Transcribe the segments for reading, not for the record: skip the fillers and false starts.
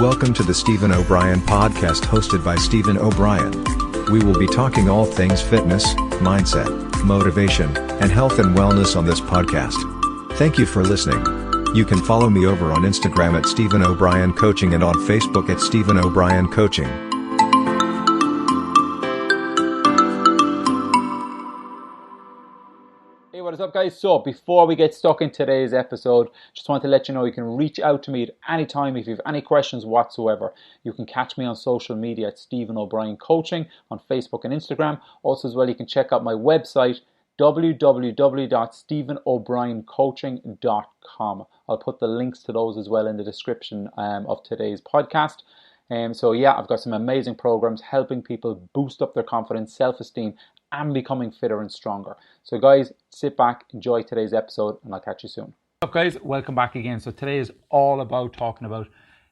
Welcome to the Stephen O'Brien podcast hosted by Stephen O'Brien. We will be talking all things fitness, mindset, motivation, and health and wellness on this podcast. Thank you for listening. You can follow me over on Instagram at Stephen O'Brien Coaching and on Facebook at Stephen O'Brien Coaching. Hey, what is up, guys? So before we get stuck in today's episode, just want to let you know you can reach out to me at any time if you have any questions whatsoever. You can catch me on social media at Stephen O'Brien Coaching on Facebook and Instagram. Also as well, you can check out my website www.stephenobrien.coaching.com. I'll put the links to those as well in the description of today's podcast. So yeah, I've got some amazing programs helping people boost up their confidence, self-esteem, and becoming fitter and stronger. So guys, sit back, enjoy today's episode, and I'll catch you soon. What's up, guys? Welcome back again. So today is all about talking about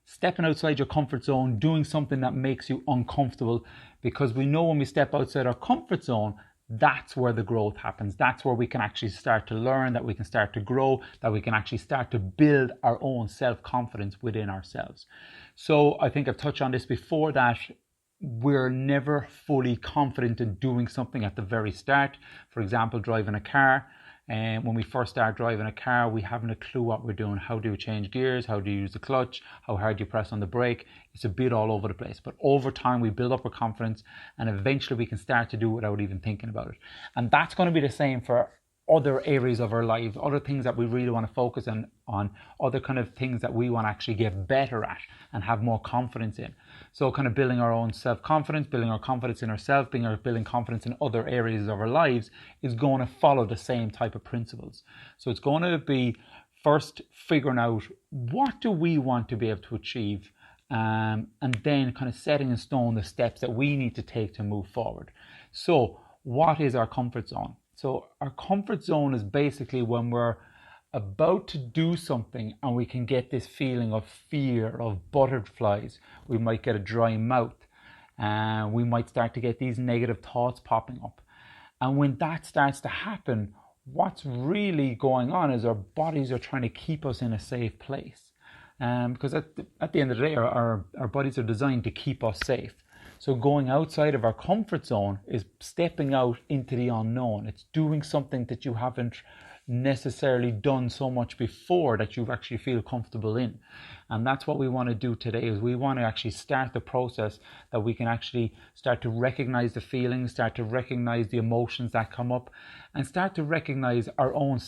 stepping outside your comfort zone, doing something that makes you uncomfortable, because we know when we step outside our comfort zone, that's where the growth happens. That's where we can actually start to learn, that we can start to grow, that we can actually start to build our own self-confidence within ourselves. So I think I've touched on this before, that we're never fully confident in doing something at the very start. For example, driving a car. And when we first start driving a car, we haven't a clue what we're doing. How do you change gears? How do you use the clutch? How hard do you press on the brake? It's a bit all over the place. But over time, we build up our confidence, and eventually we can start to do it without even thinking about it. And that's going to be the same for other areas of our lives, other things that we really want to focus on, other kind of things that we want to actually get better at and have more confidence in. So kind of building our own self-confidence, building our confidence in ourselves, building confidence in other areas of our lives is going to follow the same type of principles. So it's going to be first figuring out what do we want to be able to achieve, and then kind of setting in stone the steps that we need to take to move forward. So what is our comfort zone? So our comfort zone is basically when we're about to do something and we can get this feeling of fear, of butterflies. We might get a dry mouth, and we might start to get these negative thoughts popping up. And when that starts to happen, what's really going on is our bodies are trying to keep us in a safe place. Because at the end of the day, our bodies are designed to keep us safe. So going outside of our comfort zone is stepping out into the unknown. It's doing something that you haven't necessarily done so much before that you actually feel comfortable in. And that's what we want to do today, is we want to actually start the process that we can actually start to recognize the feelings, start to recognize the emotions that come up, and start to recognize our own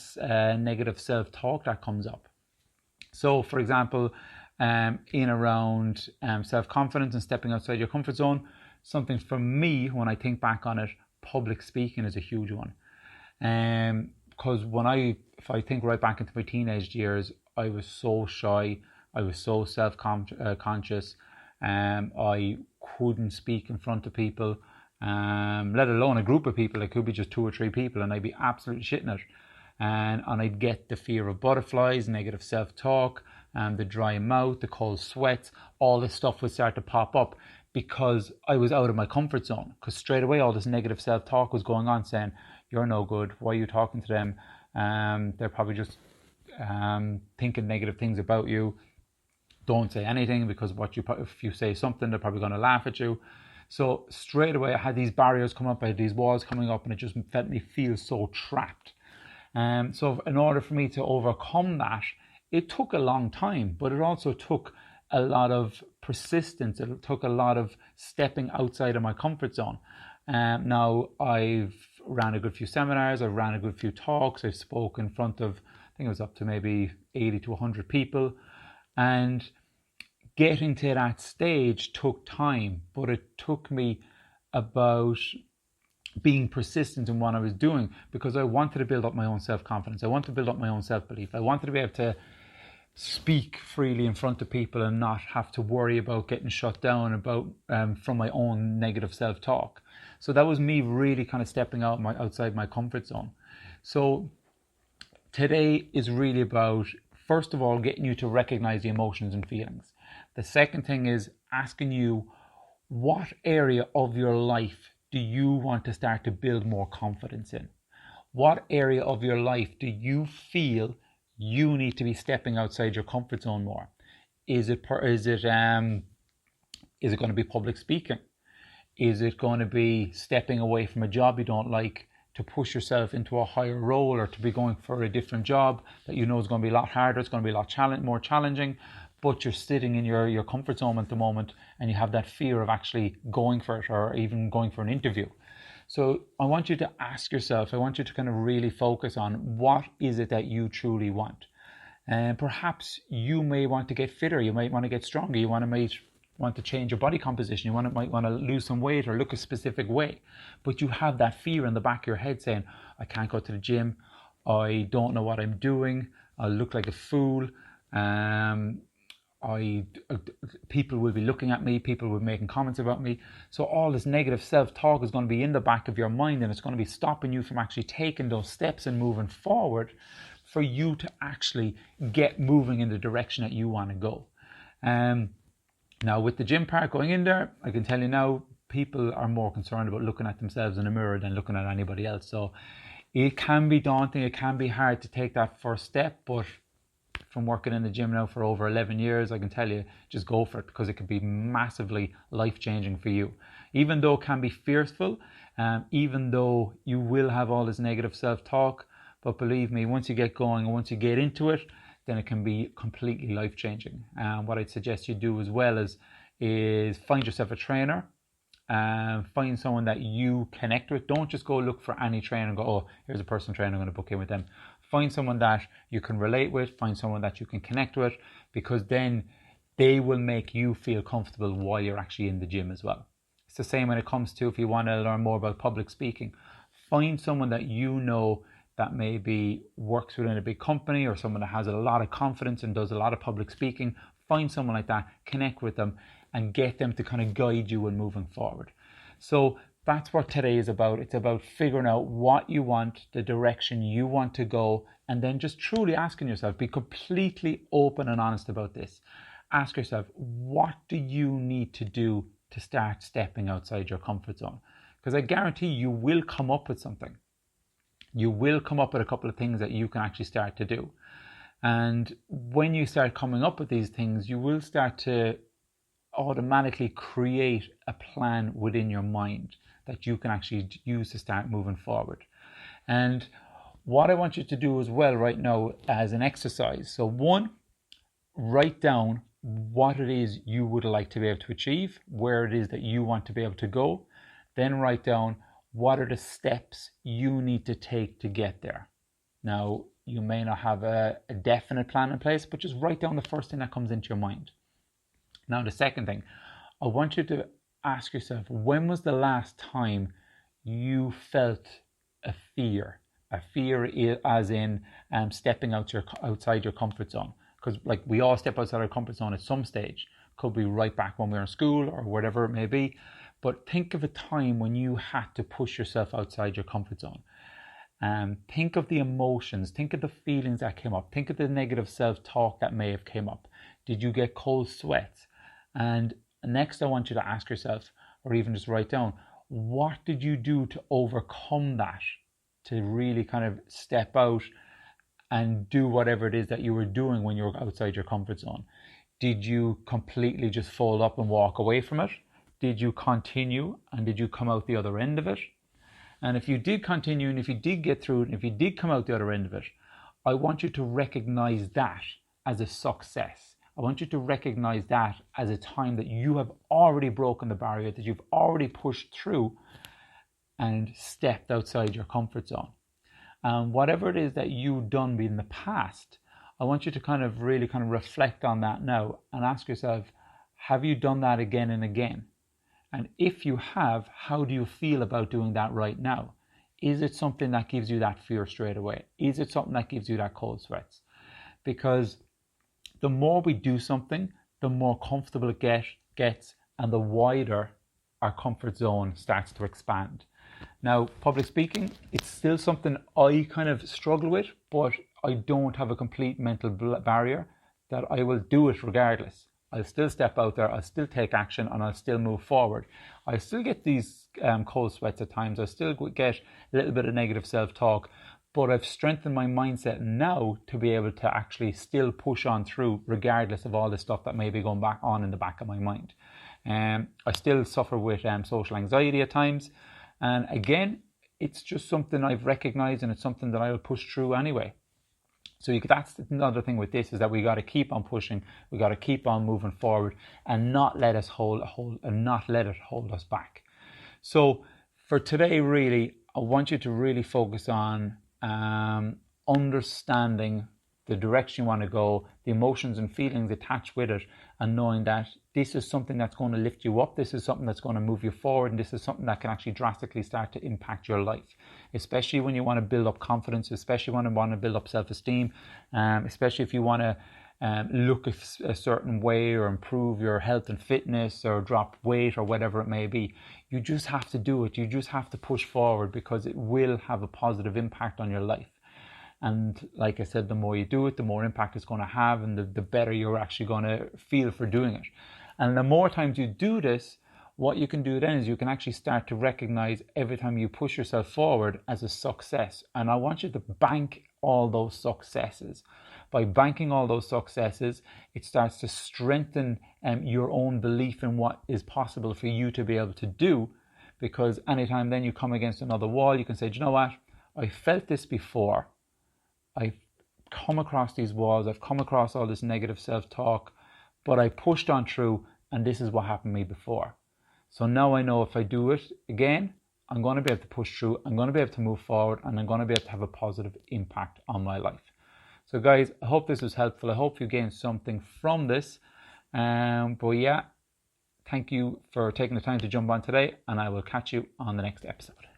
negative self-talk that comes up. So for example, in around self-confidence and stepping outside your comfort zone, something for me, when I think back on it, public speaking is a huge one. Because if I think right back into my teenage years, I was so shy, I was so self-conscious, I couldn't speak in front of people, let alone a group of people. It could be just 2 or 3 people, and I'd be absolutely shitting it. And I'd get the fear of butterflies, negative self-talk, the dry mouth, the cold sweats, all this stuff would start to pop up because I was out of my comfort zone. Because straight away all this negative self-talk was going on, saying, you're no good, why are you talking to them? They're probably just thinking negative things about you. Don't say anything, because if you say something, they're probably going to laugh at you. So straight away I had these barriers come up, I had these walls coming up, and it just felt me feel so trapped. So in order for me to overcome that, it took a long time, but it also took a lot of persistence. It took a lot of stepping outside of my comfort zone. Now I've ran a good few seminars, I've ran a good few talks, I've spoken in front of, I think it was up to maybe 80 to 100 people. And getting to that stage took time, but it took me about being persistent in what I was doing, because I wanted to build up my own self-confidence. I wanted to build up my own self-belief. I wanted to be able to speak freely in front of people and not have to worry about getting shut down from my own negative self-talk. So that was me really kind of stepping outside my comfort zone. So today is really about, first of all, getting you to recognize the emotions and feelings. The second thing is asking you, what area of your life do you want to start to build more confidence in? What area of your life do you feel you need to be stepping outside your comfort zone more? Is it going to be public speaking? Is it going to be stepping away from a job you don't like to push yourself into a higher role, or to be going for a different job that you know is going to be a lot harder, it's going to be a lot more challenging, but you're sitting in your comfort zone at the moment and you have that fear of actually going for it, or even going for an interview? So I want you to ask yourself, I want you to kind of really focus on what is it that you truly want. And perhaps you may want to get fitter, you might want to get stronger, you want to change your body composition, might want to lose some weight or look a specific way, but you have that fear in the back of your head saying, I can't go to the gym, I don't know what I'm doing, I look like a fool, people will be looking at me, people will be making comments about me. So all this negative self-talk is going to be in the back of your mind, and it's going to be stopping you from actually taking those steps and moving forward for you to actually get moving in the direction that you want to go. Now, with the gym part going in there, I can tell you now, people are more concerned about looking at themselves in a mirror than looking at anybody else. So it can be daunting, it can be hard to take that first step, but from working in the gym now for over 11 years, I can tell you, just go for it, because it can be massively life-changing for you. Even though it can be fearful, even though you will have all this negative self-talk, but believe me, once you get going and once you get into it, then it can be completely life-changing. What I'd suggest you do as well is find yourself a trainer, find someone that you connect with. Don't just go look for any trainer and go, oh, here's a personal trainer, I'm going to book in with them. Find someone that you can relate with, find someone that you can connect with, because then they will make you feel comfortable while you're actually in the gym as well. It's the same when it comes to, if you want to learn more about public speaking, find someone that you know that maybe works within a big company, or someone that has a lot of confidence and does a lot of public speaking. Find someone like that, connect with them, and get them to kind of guide you in moving forward. So that's what today is about. It's about figuring out what you want, the direction you want to go, and then just truly asking yourself, be completely open and honest about this. Ask yourself, what do you need to do to start stepping outside your comfort zone? Because I guarantee you will come up with something. You will come up with a couple of things that you can actually start to do. And when you start coming up with these things, you will start to automatically create a plan within your mind that you can actually use to start moving forward. And what I want you to do as well right now as an exercise. So one, write down what it is you would like to be able to achieve, where it is that you want to be able to go. Then write down what are the steps you need to take to get there. Now, you may not have a definite plan in place, but just write down the first thing that comes into your mind. Now, the second thing, I want you to ask yourself, when was the last time you felt a fear? A fear as in stepping outside your comfort zone. Because like we all step outside our comfort zone at some stage. Could be right back when we were in school or whatever it may be. But think of a time when you had to push yourself outside your comfort zone. Think of the emotions, think of the feelings that came up, think of the negative self-talk that may have came up. Did you get cold sweats? And next I want you to ask yourself, or even just write down, what did you do to overcome that? To really kind of step out and do whatever it is that you were doing when you were outside your comfort zone. Did you completely just fold up and walk away from it? Did you continue, and did you come out the other end of it? And if you did continue, and if you did get through it, and if you did come out the other end of it, I want you to recognize that as a success. I want you to recognize that as a time that you have already broken the barrier, that you've already pushed through and stepped outside your comfort zone. And whatever it is that you've done in the past, I want you to kind of really kind of reflect on that now and ask yourself, have you done that again and again? And if you have, how do you feel about doing that right now? Is it something that gives you that fear straight away? Is it something that gives you that cold sweats? Because the more we do something, the more comfortable it gets, and the wider our comfort zone starts to expand. Now, public speaking, it's still something I kind of struggle with, but I don't have a complete mental barrier that I will do it regardless. I'll still step out there, I'll still take action, and I'll still move forward. I still get these cold sweats at times, I still get a little bit of negative self-talk, but I've strengthened my mindset now to be able to actually still push on through regardless of all the stuff that may be going back on in the back of my mind. I still suffer with social anxiety at times, and again, it's just something I've recognized, and it's something that I'll push through anyway. So that's another thing with this, is that we got to keep on pushing, we got to keep on moving forward, and not let it hold us back. So for today, really, I want you to really focus on understanding the direction you want to go, the emotions and feelings attached with it, and knowing that this is something that's going to lift you up, this is something that's going to move you forward, and this is something that can actually drastically start to impact your life, especially when you want to build up confidence, especially when you want to build up self-esteem, especially if you want to look a certain way or improve your health and fitness or drop weight or whatever it may be. You just have to do it. You just have to push forward, because it will have a positive impact on your life. And like I said, the more you do it, the more impact it's going to have, and the better you're actually going to feel for doing it. And the more times you do this, what you can do then is you can actually start to recognize every time you push yourself forward as a success. And I want you to bank all those successes. By banking all those successes, it starts to strengthen your own belief in what is possible for you to be able to do. Because anytime then you come against another wall, you can say, do you know what? I felt this before. I've come across these walls, I've come across all this negative self-talk, but I pushed on through, and this is what happened to me before. So now I know if I do it again, I'm going to be able to push through, I'm going to be able to move forward, and I'm going to be able to have a positive impact on my life. So guys, I hope this was helpful. I hope you gained something from this. But yeah, thank you for taking the time to jump on today, and I will catch you on the next episode.